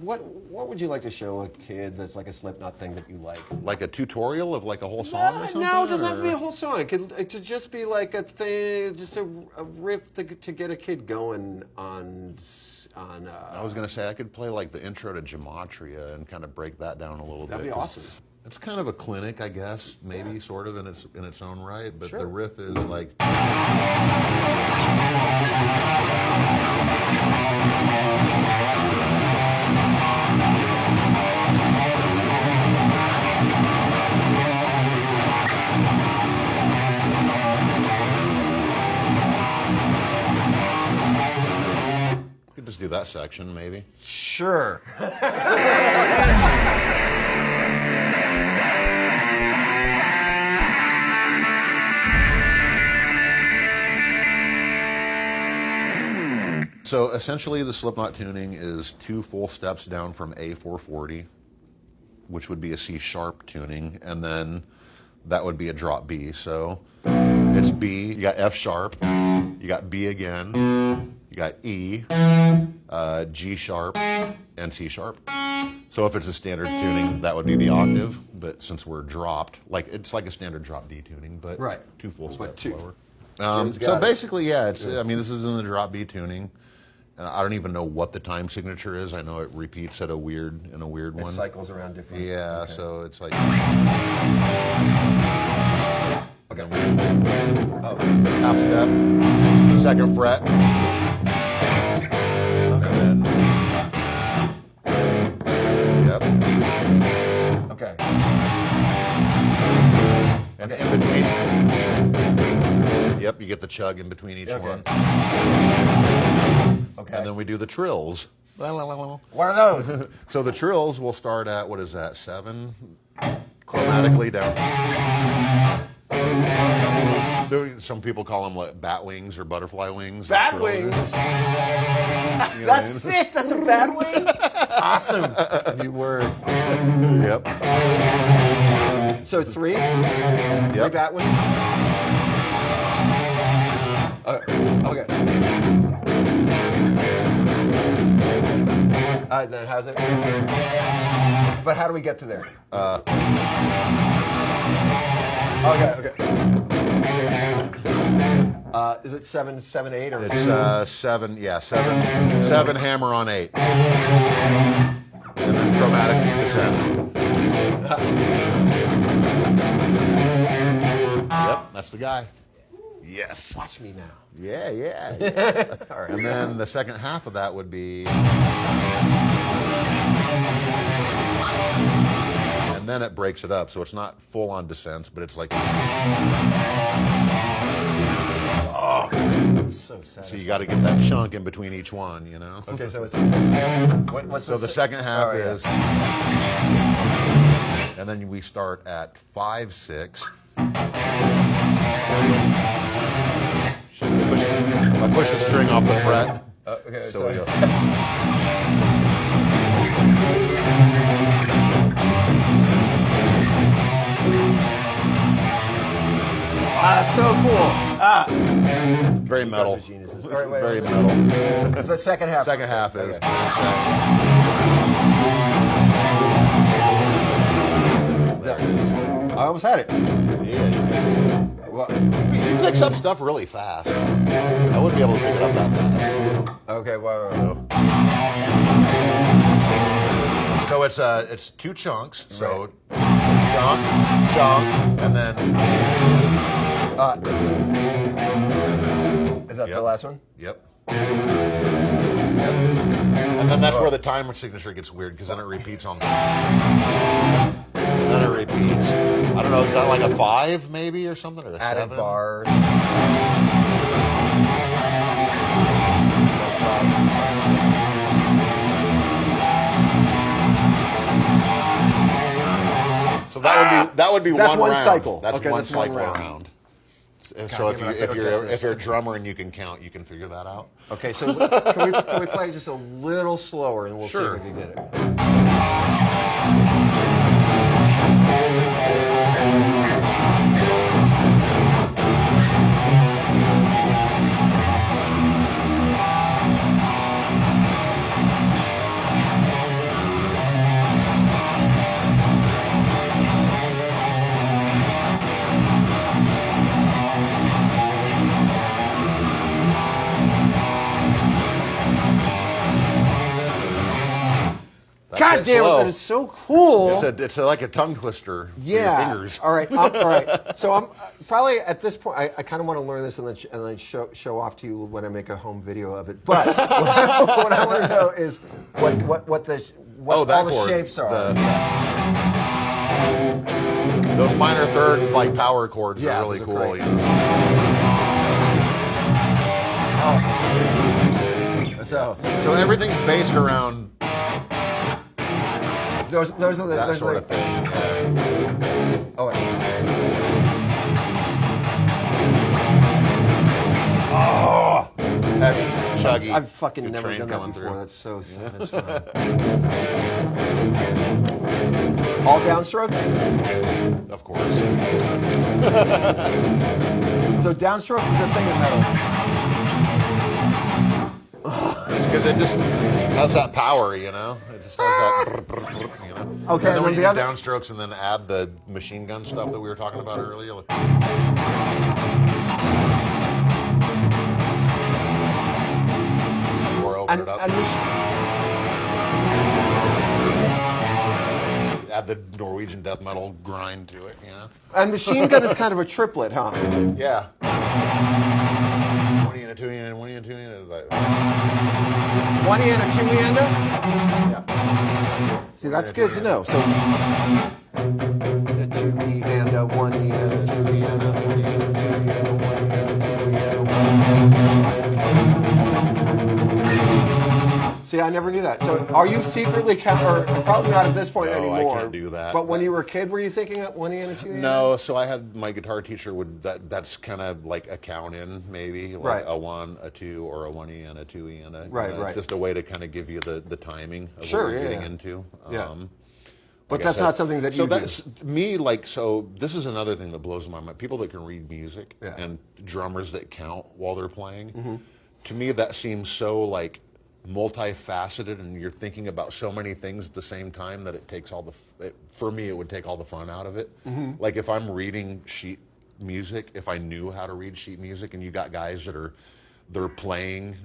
What would you like to show a kid that's like a Slipknot thing that you like? Like a tutorial of like a whole song or something? No, it doesn't have to be a whole song. It could just be like a thing, just a riff to get a kid going on. I was gonna say I could play like the intro to Gematria and kind of break that down a little bit. That'd be awesome. It's kind of a clinic, I guess, maybe sort of in its own right, but Sure. the riff is like. We could just do that section, maybe. Sure. So essentially the Slipknot tuning is 2 full steps down from A440, which would be a C sharp tuning, and then that would be a drop B. So it's B, you got F sharp, you got B again, you got E, G sharp, and C sharp. So if it's a standard tuning, that would be the octave, but since we're dropped, like it's like a standard drop D tuning, but right. 2 full steps lower. So basically, yeah, it's. I mean, this is in the drop B tuning. I don't even know what the time signature is. I know it repeats at a weird one. It cycles around different. Yeah, okay. so it's like. Okay. Half step, 2nd fret. Okay. And then. Yep. Okay. And in between. Yep, you get the chug in between each one. Okay. And then we do the trills. What are those? So the trills will start at, what is that, 7? Chromatically down. Some people call them like bat wings or butterfly wings. Bat wings? You know That's sick. That's a bat wing? Awesome. New word. Yep. So 3? 3 bat wings? Okay. Then how's it? But how do we get to there? Okay. Is it 7, 7, 8, or? It's 7. Yeah, 7. 7 hammer on 8. And then chromatic descent. Yep, that's the guy. Yes. Watch me now. Yeah. All right. And then the second half of that would be. And then it breaks it up, so it's not full on descents, but it's like. Oh, that's so sad. So you got to get that chunk in between each one, you know? Okay, so it's. What's So the second half is. Yeah. And then we start at 5, 6. I push the string off the fret. Okay, so we go. So cool. Very metal. All right, wait, Very wait. metal. The second half. Second half is. Okay. There it is. I almost had it. Yeah, you did. What? He picks up stuff really fast. I wouldn't be able to pick it up that fast. Okay, well. So it's 2 chunks. So chunk, and then. Is that the last one? Yep. And then that's where the timer signature gets weird because then it repeats on. And then it repeats. I don't know. Is that like a 5 maybe or something, or a 7? Added bars. So that would be That's one one round. cycle. That's Okay, one that's one cycle round. around. So if you're a drummer and you can count, you can figure that out. Okay, so can we play just a little slower and we'll see if we can get it. God damn it, slow. that is so cool. It's like a tongue twister for your Yeah. fingers. All right. All right. So I'm probably at this point. I kind of want to learn this and then show off to you when I make a home video of it. But what I want to know is what all the shapes are. Those minor third like power chords are really cool. Great. You know? So everything's based around those are the that sort of thing. Yeah. Oh. Wait. Heavy, chuggy. I've fucking Good never train done that coming before. through. That's so satisfying. All downstrokes? Of course. So downstrokes is a thing in metal. Just because it just has that power, you know? It just has that, you know? Okay, and then when you the do other downstrokes and then add the machine gun stuff that we were talking about earlier. Like, or open it up. Add the Norwegian death metal grind to it, you know? And machine gun is kind of a triplet, huh? Yeah. One and a two and one and a two and like, One and a two and a? yeah. See, that's good to know. So, a 2E and a 1E and a 2E and a 1E and a 2E and a 1E and a 2E and a 1E. See, I never knew that. So, are you secretly or probably not at this point anymore? I can't do that. But when you were a kid, were you thinking of 1E and a 2E? No, so I had my guitar teacher that's kind of like a count in maybe, like right. A 1, a 2, or a 1E and a 2E and a right, right. It's just a way to kind of give you the timing of what you're getting into. Yeah. But that's not something that you do. So that's me, so this is another thing that blows my mind. People that can read music and drummers that count while they're playing, to me that seems so like multifaceted, and you're thinking about so many things at the same time that it takes for me it would take all the fun out of it. Like if I'm reading sheet music, if I knew how to read sheet music, and you got guys that they're playing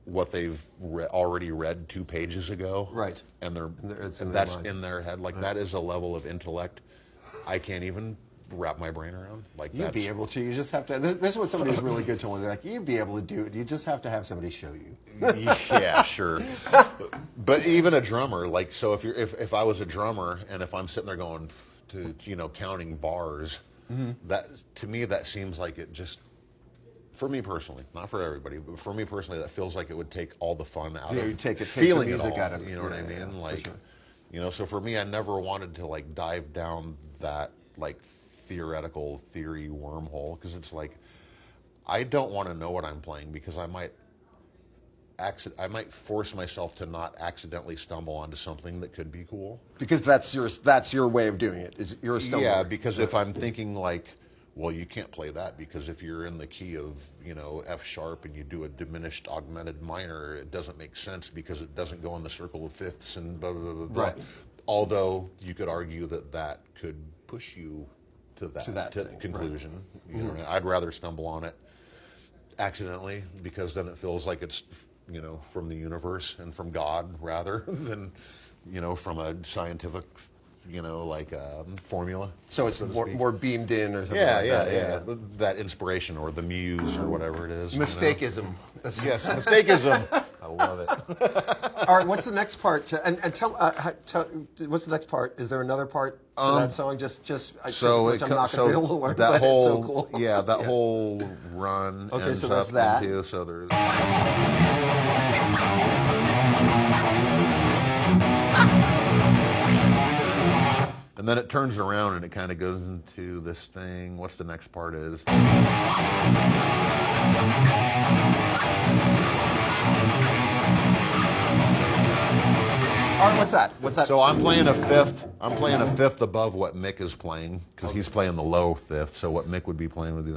what they've already read 2 pages ago, right? And that's in their head. Like that is a level of intellect I can't even wrap my brain around. Like you'd be able to. You just have to. This is what somebody who's really good told me. They're like, you'd be able to do it. You just have to have somebody show you. Yeah, sure. But even a drummer, like, so if I was a drummer and if I'm sitting there going to counting bars, that to me that seems like it just. For me personally, not for everybody, but for me personally, that feels like it would take all the fun out of feeling the music out of it. You know what I mean? Like, sure. So for me, I never wanted to like dive down that like theoretical theory wormhole, because it's like I don't want to know what I'm playing, because I might force myself to not accidentally stumble onto something that could be cool. Because that's your way of doing it. Is you're a stumbler. Yeah, because if I'm thinking like, well, you can't play that because if you're in the key of, F sharp and you do a diminished augmented minor, it doesn't make sense because it doesn't go in the circle of fifths and blah, blah, blah, blah. Right. Although you could argue that could push you to that conclusion. Right. You know, I'd rather stumble on it accidentally, because then it feels like it's, from the universe and from God rather than, from a scientific formula. So it's more beamed in or something like that. Yeah. That inspiration or the muse or whatever it is. Mistakeism. Yes, mistakeism. I love it. All right, what's the next part? And tell, what's the next part? Is there another part to that song? Which I'm not going to be able to learn, but it's so cool. Yeah, that whole run ends so there's up that. into, so there's... And then it turns around and it kind of goes into this thing. What's the next part is? All right, what's that? So I'm playing a fifth. I'm playing a fifth above what Mick is playing, because he's playing the low fifth. So what Mick would be playing would be.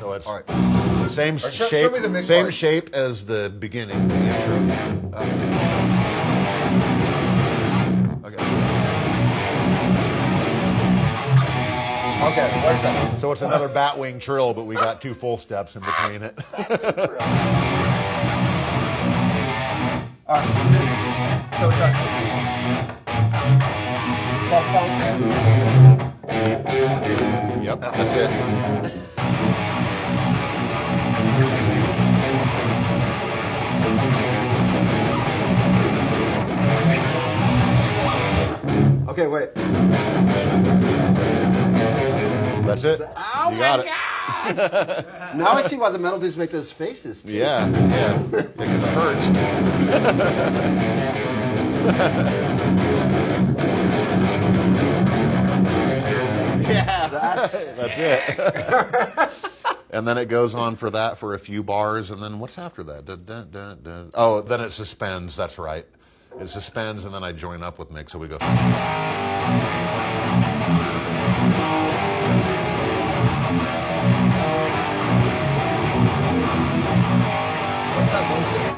So it's all right. Same shape as the beginning, the intro. Okay, where's that? So it's another batwing trill, but we got 2 full steps in between it. All right. So it's Yep, that's it. Okay, wait. That's it. Oh You got it. Now I see why the metal dudes make those faces, too. Yeah, because it hurts. Yeah, That's it. And then it goes on for that for a few bars, and then what's after that? Oh, then it suspends. That's right. It suspends, and then I join up with Mick, so we go.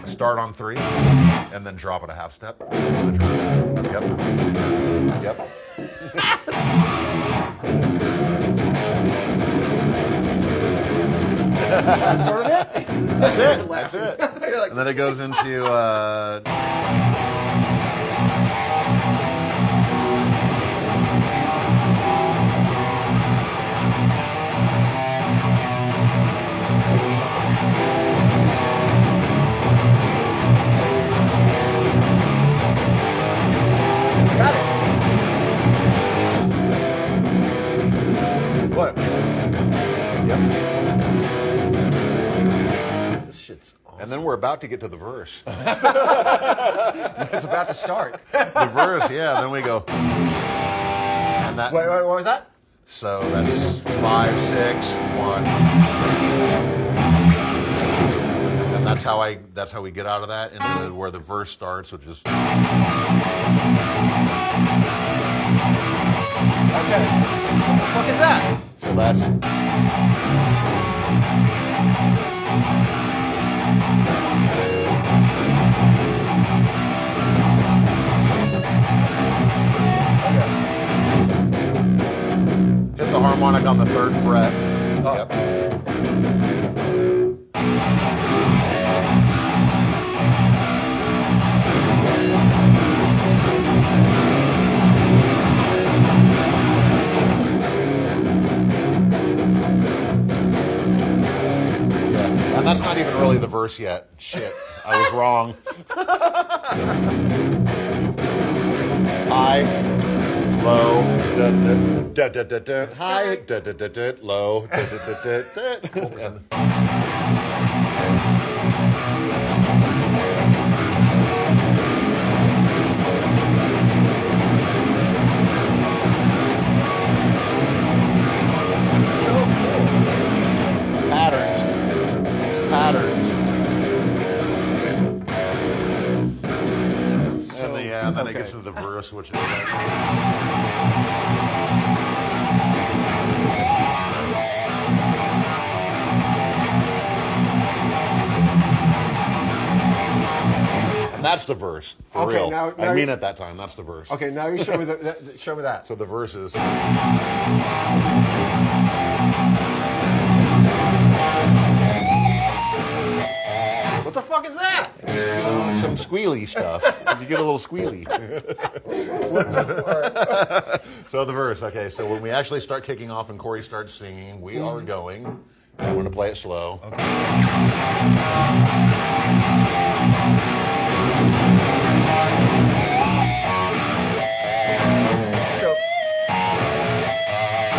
Start on 3, and then drop it a half step. Yep. Yep. That's sort of it? That's it. That's it. And then it goes into... Got it. What? Yep. This shit's awesome. And then we're about to get to the verse. It's about to start. The verse, yeah. Then we go. And that. Wait, what was that? So that's 5, 6, 1. And that's how we get out of that into where the verse starts, which is. Okay. What the fuck is that? So that's. Hit the harmonic on the 3rd fret. Oh. Yep. And that's not even really the verse yet. Shit, I was wrong. High, low, da da da da, high, da da da da, low, da da da da da. Patterns. And then it gets to the verse, which is and that's the verse for Okay, real. now I mean, at that time, that's the verse. Okay, now you show me show me that. So the verse is. What the fuck is that? Some squealy stuff. You get a little squealy. So the verse, okay, so when we actually start kicking off and Corey starts singing, we are going. I'm going to play it slow. Okay.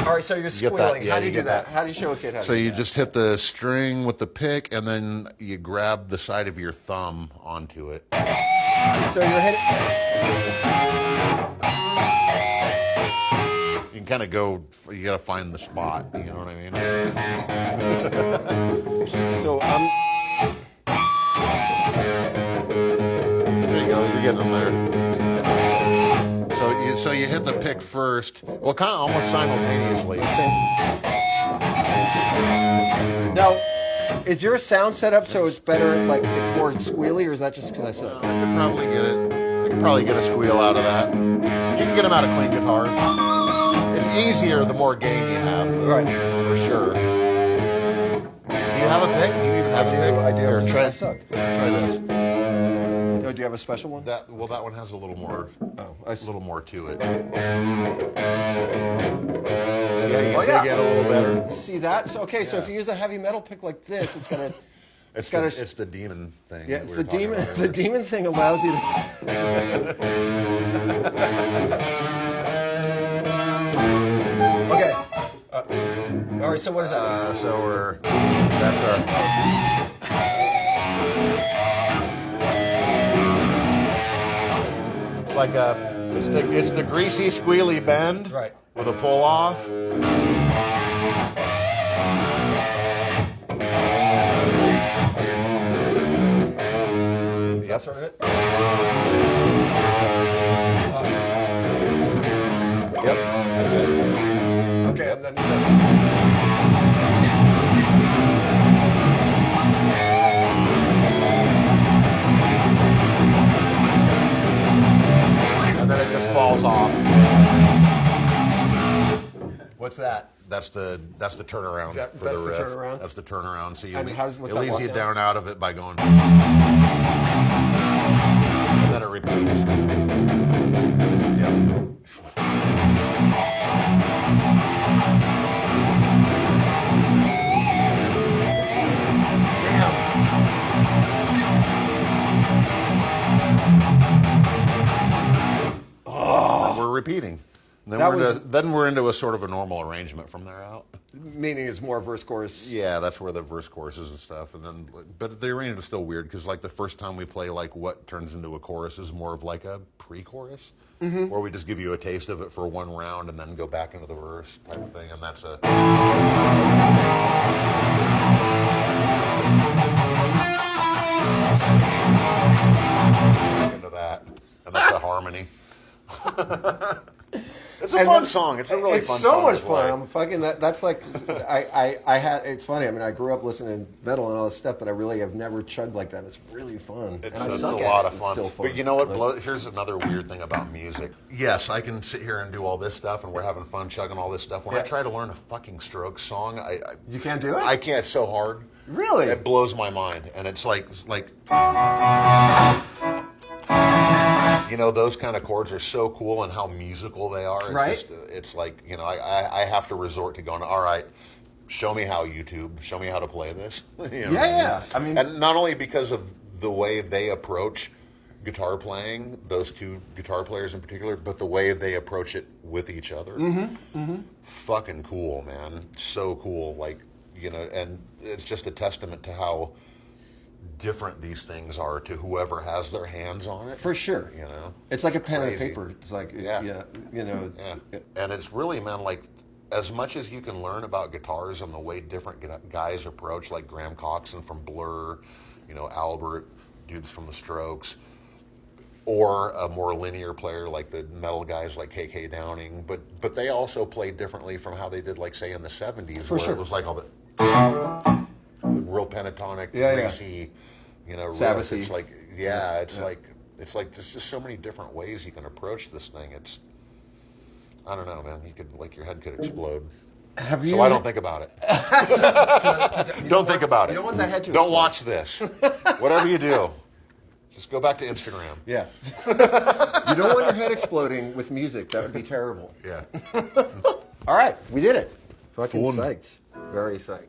All right, so you're squealing. Yeah, how do you do that? that. How do you show a kid how to So do you that? just hit the string with the pick, and then you grab the side of your thumb onto it. So you're hitting. You can kind of go. You got to find the spot. You know what I mean? So There you go. You're getting them there. So you hit the pick first. Well, kind of almost simultaneously. Now, is your sound set up so it's better, like it's more squealy, or is that just because I said? I could probably get it. I could probably get a squeal out of that. You can get them out of clean guitars. It's easier the more gain you have, though, Right. For sure. Do you have a pick? Do you even have a pick? I do. Here, try I suck. this. Go Oh, do you have a special one? That one has a little more. Oh, a little more to it. Yeah, you can dig in a little better. See that? So okay, so if you use a heavy metal pick like this, it's gonna. It's the demon thing. Yeah, it's the demon. The demon thing allows you to. Okay. All right. So what is that? That's our. It's like it's the greasy squealy bend. Right. With a pull off. That's sort of it. Yep, that's it. Okay, and then it just falls off. What's that? That's the turnaround for the riff. Turnaround? That's the turnaround. So And what's it that leads you walk down out of it by going, and then it repeats. Yep. Oh. We're repeating. Then we're into a sort of a normal arrangement from there out. Meaning it's more verse chorus. Yeah, that's where the verse choruses and stuff. And then, but the arrangement is still weird because like the first time we play like what turns into a chorus is more of like a pre-chorus, where we just give you a taste of it for one round and then go back into the verse type of thing. And that's a. Into that, and that's a harmony. It's a fun song. It's a really fun song. It's so much fun. I'm fucking that's like I had. It's funny. I mean, I grew up listening to metal and all this stuff, but I really have never chugged like that. It's really fun. It's a lot of fun. But you know what? Here's another weird thing about music. Yes, I can sit here and do all this stuff, and we're having fun chugging all this stuff. When I try to learn a fucking Strokes song, you can't do it. I can't. It's so hard. Really? It blows my mind, and it's like. You know, those kind of chords are so cool and how musical they are. It's right. It's like, you know, I have to resort to going, all right, show me how, YouTube. Show me how to play this. You know yeah. I mean, and not only because of the way they approach guitar playing, those two guitar players in particular, but the way they approach it with each other. Fucking cool, man. So cool. Like, you know, and it's just a testament to how different these things are to whoever has their hands on it. For sure. You know? It's like a pen and paper. It's like, you know. Yeah. And it's really, man, like, as much as you can learn about guitars and the way different guys approach, like Graham Coxon from Blur, you know, Albert, dudes from the Strokes, or a more linear player like the metal guys like KK Downing, but they also played differently from how they did, like, say, in the 70s, where it was like all the real pentatonic, greasy, you know, riff. It's like, it's like there's just so many different ways you can approach this thing. It's, I don't know, man. You could, like, your head could explode. So I don't think about it. Don't think about it. You don't want that head to Don't watch this. Whatever you do, just go back to Instagram. Yeah. You don't want your head exploding with music. That would be terrible. Yeah. All right, we did it. Fucking psyched. Very psyched.